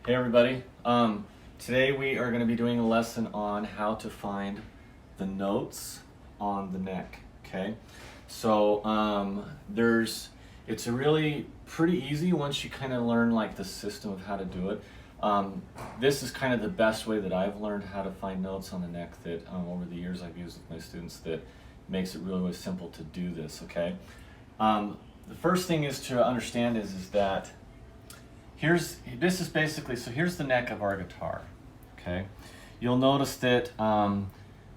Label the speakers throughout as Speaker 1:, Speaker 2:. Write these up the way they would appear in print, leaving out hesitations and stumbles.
Speaker 1: Hey everybody. Today we are going to be doing a lesson on how to find the notes on the neck. Okay, so it's a really pretty easy once you kind of learn like the system of how to do it. This is kind of the best way that I've learned how to find notes on the neck that over the years I've used with my students that makes it really, really simple to do this. Okay, the first thing is to understand is that here's the neck of our guitar. Okay, you'll notice that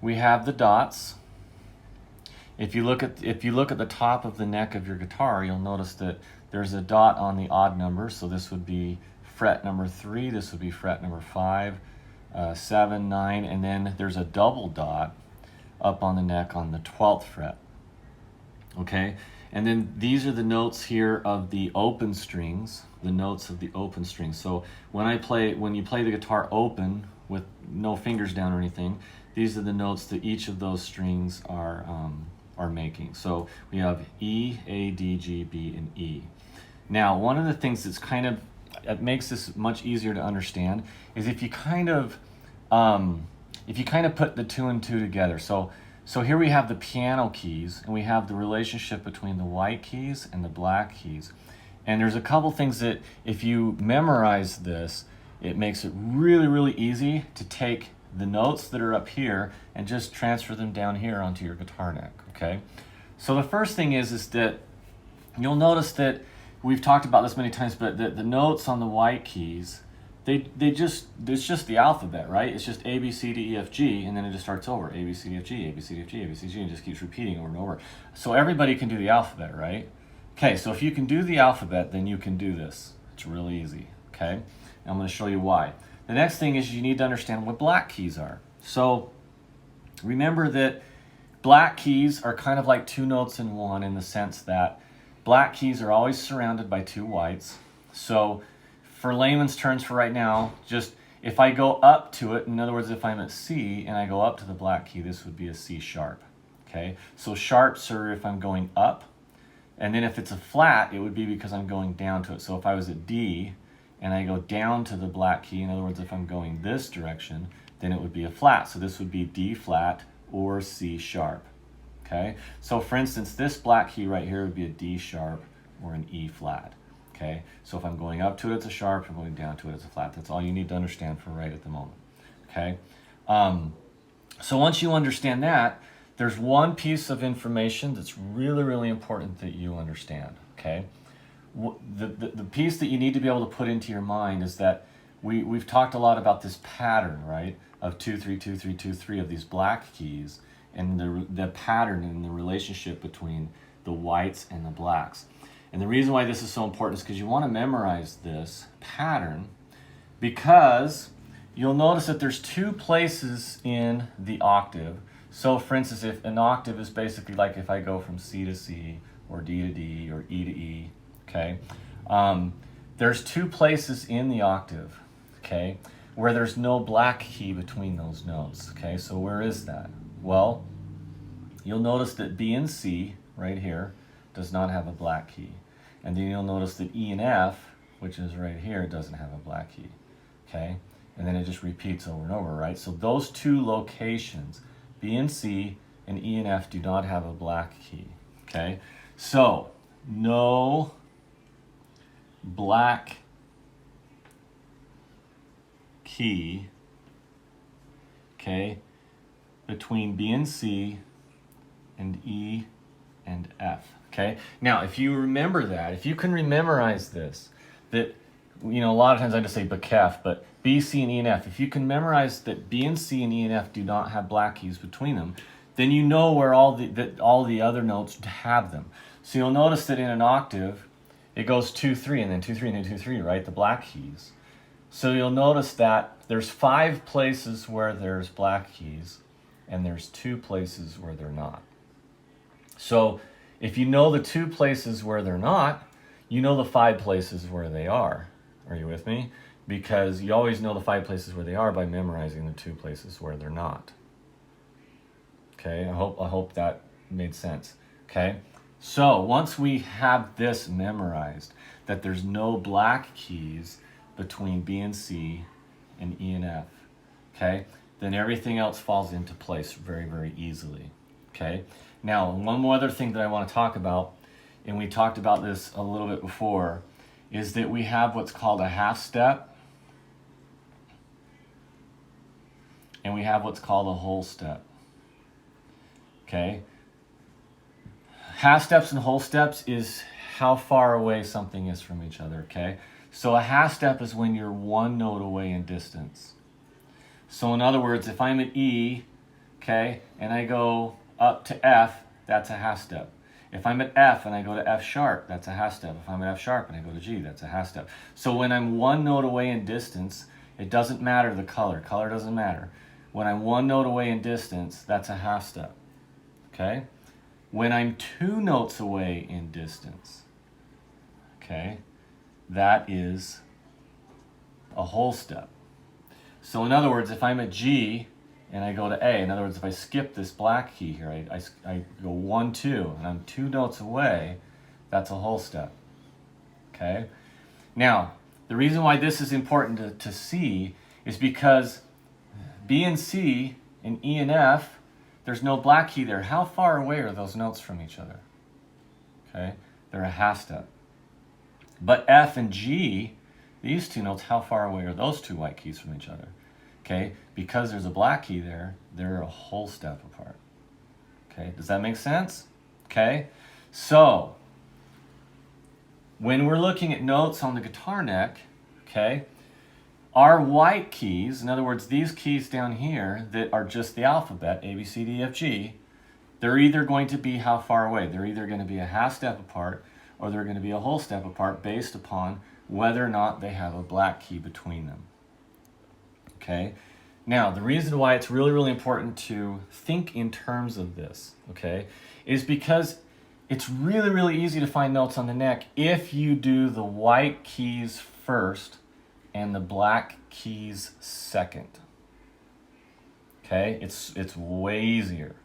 Speaker 1: we have the dots. If you look at the top of the neck of your guitar, you'll notice that there's a dot on the odd number. So this would be fret number 3. This would be fret number 5, 7, 9, and then there's a double dot up on the neck on the 12th fret. Okay, and then these are the notes here of the open strings, the notes of the open strings. So when you play the guitar open with no fingers down or anything, these are the notes that each of those strings are making. So we have E, A, D, G, B, and E. Now, one of the things that makes this much easier to understand is if you kind of put the 2 and 2 together. So here we have the piano keys, and we have the relationship between the white keys and the black keys. And there's a couple things that if you memorize this, it makes it really, really easy to take the notes that are up here and just transfer them down here onto your guitar neck, okay? So the first thing is that you'll notice that we've talked about this many times, but the notes on the white keys, it's just the alphabet, right? It's just A, B, C, D, E, F, G, and then it just starts over. A, B, C, D, F, G, A, B, C, D, F, G, A, B, C, D, G, and just keeps repeating over and over. So everybody can do the alphabet, right? Okay, so if you can do the alphabet, then you can do this. It's really easy, okay? And I'm going to show you why. The next thing is you need to understand what black keys are. So remember that black keys are kind of like 2 notes in one in the sense that black keys are always surrounded by 2 whites. So for layman's terms for right now, just if I go up to it, in other words, if I'm at C and I go up to the black key, this would be a C sharp, okay? So sharps are if I'm going up, and then if it's a flat, it would be because I'm going down to it. So if I was at D and I go down to the black key, in other words, if I'm going this direction, then it would be a flat. So this would be D flat or C sharp, okay? So for instance, this black key right here would be a D sharp or an E flat. Okay, so if I'm going up to it, it's a sharp. If I'm going down to it, it's a flat. That's all you need to understand for right at the moment. Okay, so once you understand that, there's one piece of information that's really, really important that you understand. Okay, the piece that you need to be able to put into your mind is that we've talked a lot about this pattern, right, of 2, 3, 2, 3, 2, 3 of these black keys, and the pattern and the relationship between the whites and the blacks. And the reason why this is so important is because you want to memorize this pattern, because you'll notice that there's 2 places in the octave. So for instance, if an octave is basically like if I go from C to C or D to D or E to E, okay, there's 2 places in the octave, okay, where there's no black key between those notes. Okay, so where is that? Well, you'll notice that B and C right here does not have a black key. And then you'll notice that E and F, which is right here, doesn't have a black key. Okay? And then it just repeats over and over, right? So those 2 locations, B and C and E and F, do not have a black key. Okay? So no black key, okay, between B and C and E and F. Okay, now if you remember that, if you can memorize this, that, you know, a lot of times I just say BKEF, but B, C, and E and F, if you can memorize that B and C and E and F do not have black keys between them, then you know where all the other notes have them. So you'll notice that in an octave, it goes 2, 3, and then 2, 3, and then 2, 3, right? The black keys. So you'll notice that there's 5 places where there's black keys, and there's 2 places where they're not. So if you know the 2 places where they're not, you know the 5 places where they are. Are you with me? Because you always know the 5 places where they are by memorizing the 2 places where they're not. Okay, I hope that made sense. Okay, so once we have this memorized, that there's no black keys between B and C and E and F, okay, then everything else falls into place very, very easily, okay? Now, one more other thing that I want to talk about, and we talked about this a little bit before, is that we have what's called a half step, and we have what's called a whole step, okay? Half steps and whole steps is how far away something is from each other, okay? So a half step is when you're one note away in distance. So in other words, if I'm at E, okay, and I go up to F, that's a half step. If I'm at F and I go to F sharp, that's a half step. If I'm at F sharp and I go to G, that's a half step. So when I'm one note away in distance, it doesn't matter the color. Color doesn't matter. When I'm one note away in distance, that's a half step, okay? When I'm two notes away in distance, okay, that is a whole step. So in other words, if I'm at G and I go to A, in other words, if I skip this black key here, I go 1, 2, and I'm two notes away, that's a whole step, okay? Now, the reason why this is important to see is because B and C and E and F, there's no black key there. How far away are those notes from each other? Okay, they're a half step. But F and G, these two notes, how far away are those two white keys from each other? Okay, because there's a black key there, they're a whole step apart. Okay, does that make sense? Okay, so when we're looking at notes on the guitar neck, okay, our white keys, in other words, these keys down here that are just the alphabet, A, B, C, D, F, G, they're either going to be how far away? They're either going to be a half step apart or they're going to be a whole step apart based upon whether or not they have a black key between them. Okay? Now, the reason why it's really, really important to think in terms of this, okay, is because it's really, really easy to find notes on the neck if you do the white keys first and the black keys second. Okay, it's way easier.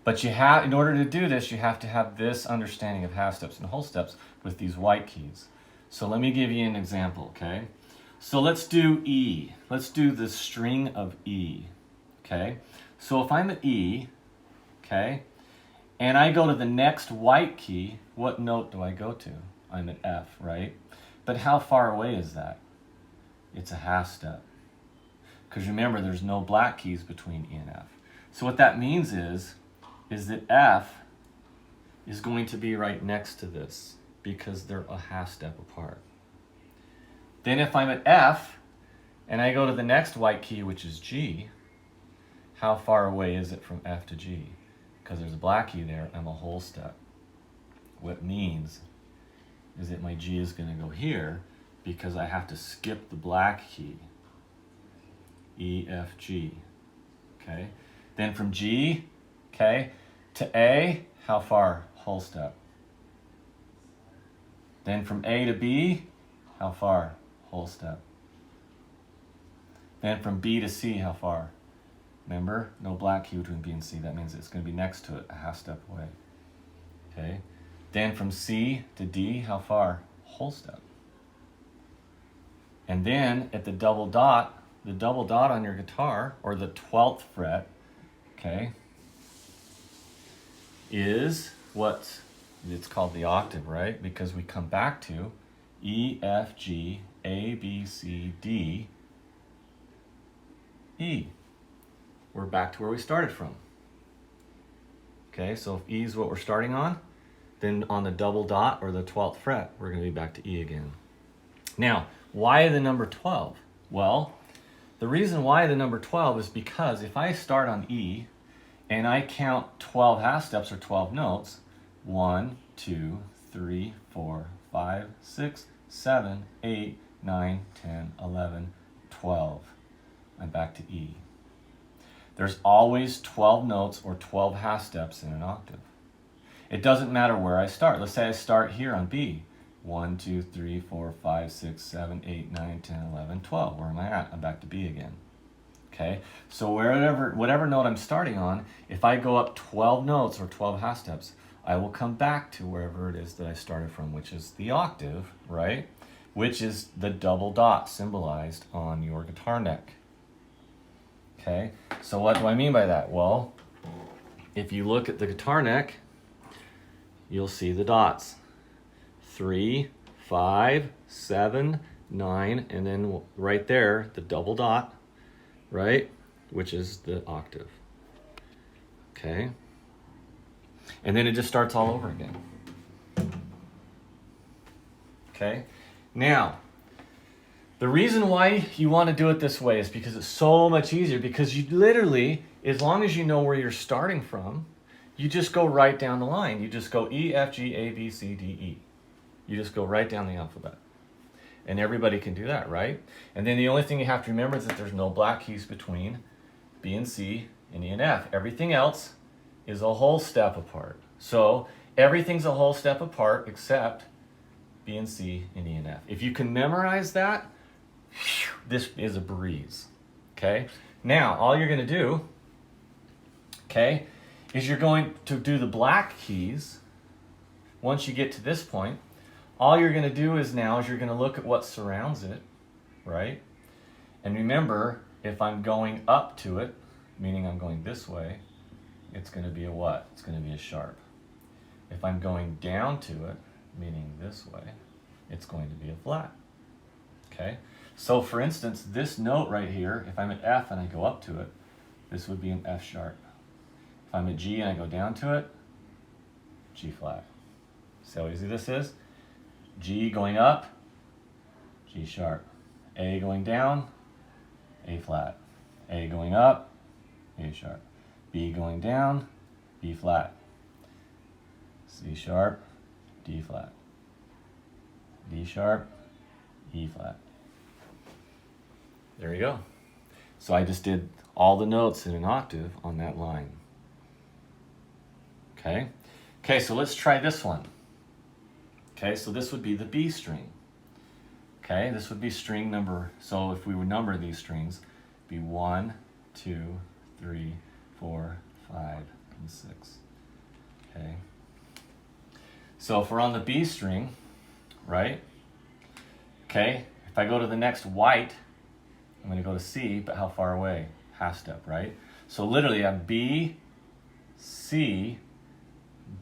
Speaker 1: But you have, in order to do this, you have to have this understanding of half steps and whole steps with these white keys. So let me give you an example, okay? So let's do E. Let's do the string of E, okay? So if I'm at E, okay, and I go to the next white key, what note do I go to? I'm at F, right? But how far away is that? It's a half step. Because remember, there's no black keys between E and F. So what that means is that F is going to be right next to this because they're a half step apart. Then if I'm at F and I go to the next white key, which is G, how far away is it from F to G? Because there's a black key there, I'm a whole step. What it means is that my G is going to go here because I have to skip the black key, E, F, G, okay? Then from G, okay, to A, how far? Whole step. Then from A to B, how far? Whole step. Then from B to C, how far? Remember, no black key between B and C. That means it's going to be next to it, a half step away. Okay. Then from C to D, how far? Whole step. And then at the double dot on your guitar, or the 12th fret, okay, is what it's called the octave, right? Because we come back to E, F, G, A, B, C, D, E. We're back to where we started from. Okay, so if E is what we're starting on, then on the double dot or the 12th fret, we're going to be back to E again. Now, why the number 12? Well, the reason why the number 12 is because if I start on E and I count 12 half steps or 12 notes, 1, 2, 3, 4, 5, 6, 7, 8, 9, 10, 11, 12. I'm back to E. There's always 12 notes or 12 half steps in an octave. It doesn't matter where I start. Let's say I start here on B. 1, 2, 3, 4, 5, 6, 7, 8, 9, 10, 11, 12. Where am I at? I'm back to B again. Okay, so whatever note I'm starting on, if I go up 12 notes or 12 half steps, I will come back to wherever it is that I started from, which is the octave, right? which is the double dot symbolized on your guitar neck. Okay, so what do I mean by that? Well, if you look at the guitar neck, you'll see the dots. 3, 5, 7, 9, and then right there, the double dot, right? Which is the octave. Okay? And then it just starts all over again. Okay? Now, the reason why you want to do it this way is because it's so much easier, because you literally, as long as you know where you're starting from, you just go right down the line. You just go E, F, G, A, B, C, D, E. You just go right down the alphabet. And everybody can do that, right? And then the only thing you have to remember is that there's no black keys between B and C and E and F. Everything else is a whole step apart. So everything's a whole step apart except B and C and E and F. If you can memorize that, this is a breeze. Okay? Now, all you're going to do, okay, is you're going to do the black keys. Once you get to this point, all you're going to do is now is you're going to look at what surrounds it, right? And remember, if I'm going up to it, meaning I'm going this way, it's going to be a what? It's going to be a sharp. If I'm going down to it, meaning this way, it's going to be a flat. Okay? So for instance, this note right here, if I'm at F and I go up to it, this would be an F sharp. If I'm at G and I go down to it, G flat. See how easy this is? G going up, G sharp. A going down, A flat. A going up, A sharp. B going down, B flat. C sharp, D flat. D sharp, E flat. There you go. So I just did all the notes in an octave on that line. Okay? Okay, so let's try this one. Okay, so this would be the B string. Okay, this would be string number, so if we would number these strings, it'd be 1, 2, 3, 4, 5, and 6. Okay. So if we're on the B string, right? Okay, if I go to the next white, I'm going to go to C, but how far away? Half step, right? So literally I'm B, C,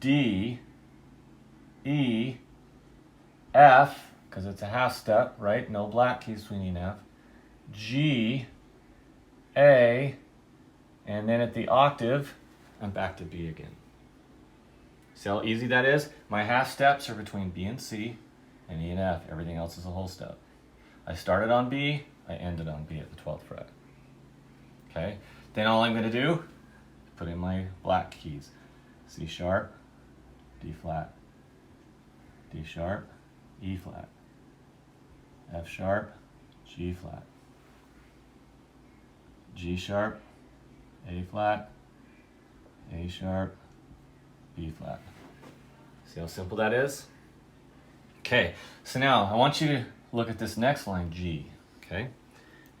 Speaker 1: D, E, F, because it's a half step, right? No black keys between E and F. G, A, and then at the octave, I'm back to B again. See how easy that is? My half steps are between B and C and E and F. Everything else is a whole step. I started on B, I ended on B at the 12th fret. Okay? Then all I'm going to do, put in my black keys. C sharp, D flat, D sharp, E flat, F sharp, G flat, G sharp, A flat, A sharp, B flat. See how simple that is? Okay, so now I want you to look at this next line, G, okay?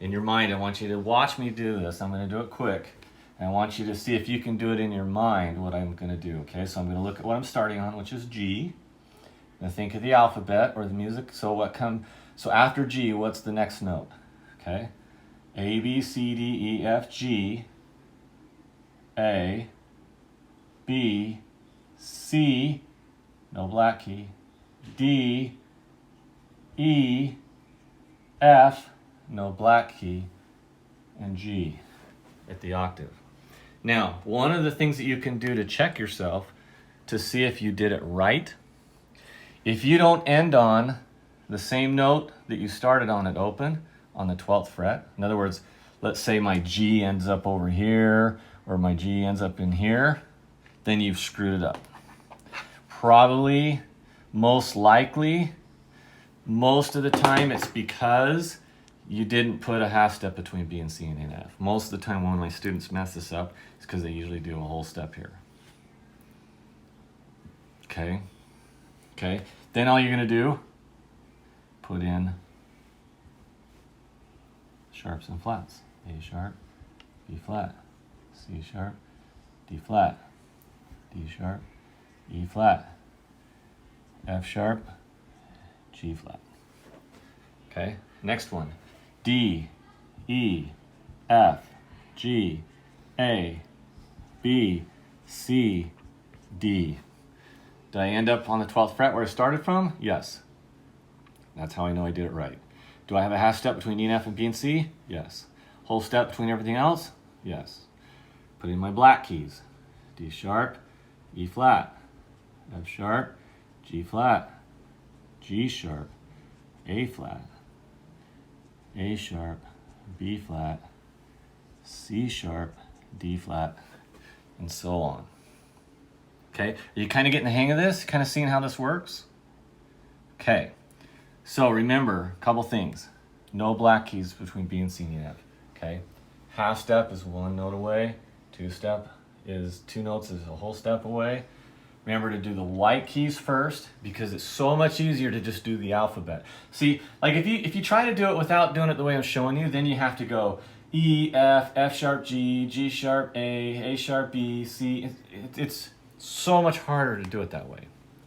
Speaker 1: In your mind, I want you to watch me do this. I'm going to do it quick. And I want you to see if you can do it in your mind, what I'm going to do, okay? So I'm going to look at what I'm starting on, which is G. And think of the alphabet or the music. So after G, what's the next note? Okay? A, B, C, D, E, F, G, A, B, C, no black key, D, E, F, no black key, and G at the octave. Now, one of the things that you can do to check yourself to see if you did it right, if you don't end on the same note that you started on at open, on the 12th fret, in other words, let's say my G ends up over here, or my G ends up in here, then you've screwed it up. Probably, most likely, most of the time it's because you didn't put a half step between B and C and A and F. Most of the time when my students mess this up, it's because they usually do a whole step here. Okay? Okay? Then all you're going to do, put in sharps and flats. A sharp, B flat, C sharp, D flat, D sharp, E flat, F sharp, G flat. Okay, next one. D, E, F, G, A, B, C, D. Did I end up on the 12th fret where I started from? Yes. That's how I know I did it right. Do I have a half step between E and F and B and C? Yes. Whole step between everything else? Yes. Put in my black keys. D sharp, E flat, F sharp, G flat, G sharp, A flat, A sharp, B flat, C sharp, D flat, and so on. Okay, are you kind of getting the hang of this? Kind of seeing how this works? Okay, so remember a couple things. No black keys between B and C and F. Okay, half step is one note away. Two step is two notes is a whole step away. Remember to do the white keys first because it's so much easier to just do the alphabet. See, like if you try to do it without doing it the way I'm showing you, then you have to go E, F, F sharp G, G sharp A sharp B, C. It's so much harder to do it that way.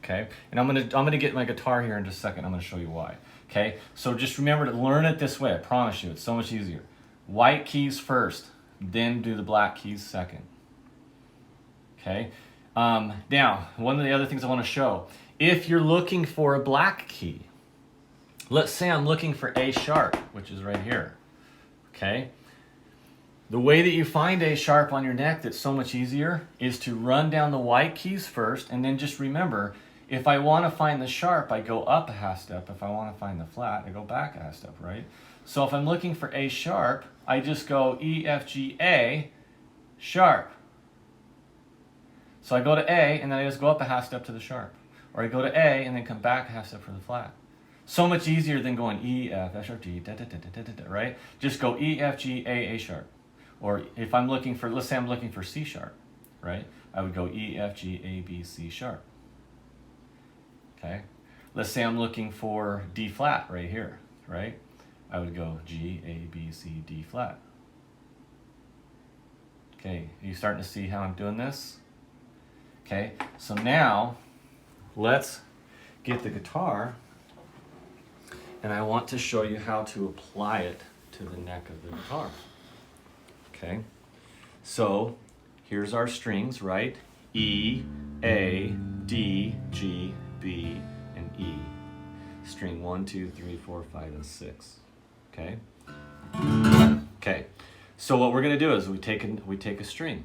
Speaker 1: Okay, and I'm gonna get my guitar here in just a second. I'm gonna show you why. Okay, so just remember to learn it this way. I promise you, it's so much easier. White keys first, then do the black keys second. Okay. Now, one of the other things I want to show, if you're looking for a black key, let's say I'm looking for A sharp, which is right here. Okay. The way that you find A sharp on your neck that's so much easier is to run down the white keys first, and then just remember, if I want to find the sharp, I go up a half step. If I want to find the flat, I go back a half step, right? So if I'm looking for A sharp, I just go E, F, G, A, sharp. So I go to A, and then I just go up a half step to the sharp. Or I go to A, and then come back a half step for the flat. So much easier than going E, F, F sharp, G, da, da, da, da, da, da, right? Just go E, F, G, A sharp. Or if I'm looking for, let's say I'm looking for C sharp, right? I would go E, F, G, A, B, C sharp. Okay? Let's say I'm looking for D flat right here, right? I would go G, A, B, C, D flat. Okay, are you starting to see how I'm doing this? Okay, so now let's get the guitar, and I want to show you how to apply it to the neck of the guitar. Okay, so here's our strings, right? E, A, D, G, B, and E. String 1, 2, 3, 4, 5, and 6. Okay. Okay. So what we're gonna do is we take a string.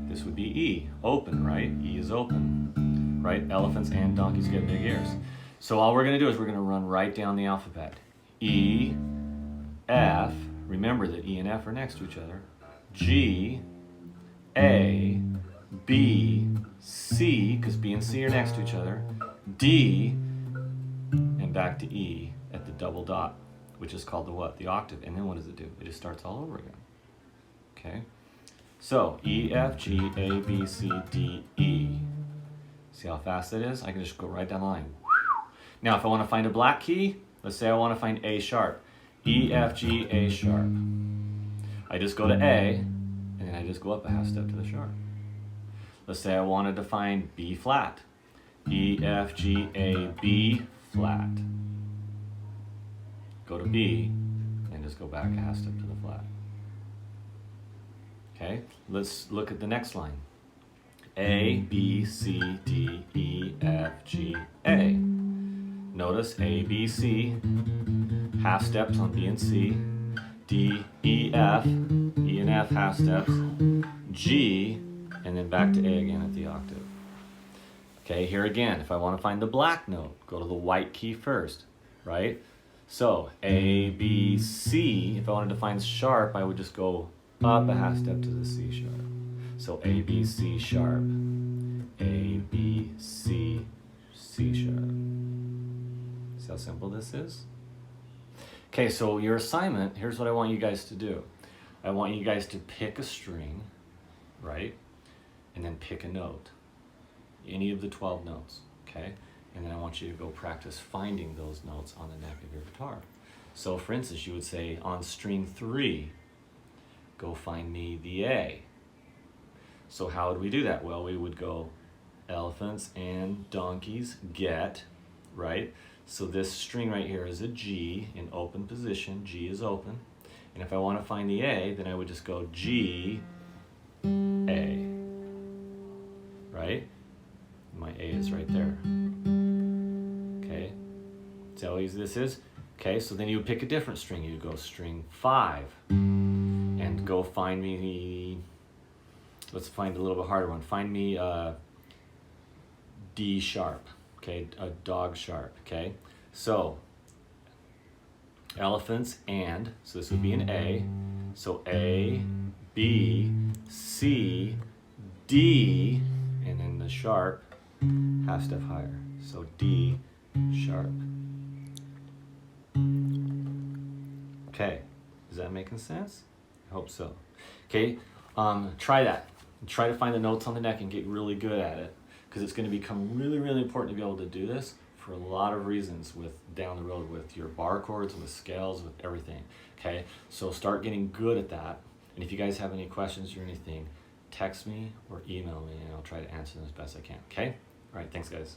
Speaker 1: This would be E, open, right? E is open, right? Elephants and donkeys get big ears. So all we're gonna do is we're gonna run right down the alphabet. E, F. Remember that E and F are next to each other. G, A, B, C, because B and C are next to each other. D, and back to E at the double dot, which is called the what? The octave. And then what does it do? It just starts all over again. Okay? So, E, F, G, A, B, C, D, E. See how fast that is? I can just go right down the line. Now, if I want to find a black key, let's say I want to find A sharp. E, F, G, A sharp. I just go to A, and then I just go up a half step to the sharp. Let's say I wanted to find B flat. E, F, G, A, B flat. Go to B, and just go back a half step to the flat. Okay, let's look at the next line. A, B, C, D, E, F, G, A. Notice A, B, C, half steps on B and C. D, E, F, E and F, half steps. G, and then back to A again at the octave. Okay, here again, if I want to find the black note, go to the white key first, right? So, A, B, C, if I wanted to find sharp, I would just go up a half step to the C sharp. So A, B, C sharp. A, B, C, C sharp. See how simple this is? Okay, so your assignment, here's what I want you guys to do. I want you guys to pick a string, right? And then pick a note. Any of the 12 notes, okay? And then I want you to go practice finding those notes on the neck of your guitar. So for instance, you would say on string 3, go find me the A. So how would we do that? Well, we would go elephants and donkeys get, right? So this string right here is a G in open position. G is open. And if I want to find the A, then I would just go G, A. Right? My A is right there. Okay? See how easy this is? Okay, so then you would pick a different string. You go string 5 and go find me, let's find a little bit harder one. Find me D sharp, okay, a dog sharp, okay? So elephants and, so this would be an A. So A, B, C, D, and then the sharp, half step higher. So D sharp. Okay, is that making sense? I hope so. Okay, try that. Try to find the notes on the neck and get really good at it, because it's going to become really, really important to be able to do this for a lot of reasons with down the road with your bar chords, with scales, with everything. Okay, so start getting good at that. And if you guys have any questions or anything, text me or email me and I'll try to answer them as best I can. Okay, all right, thanks guys.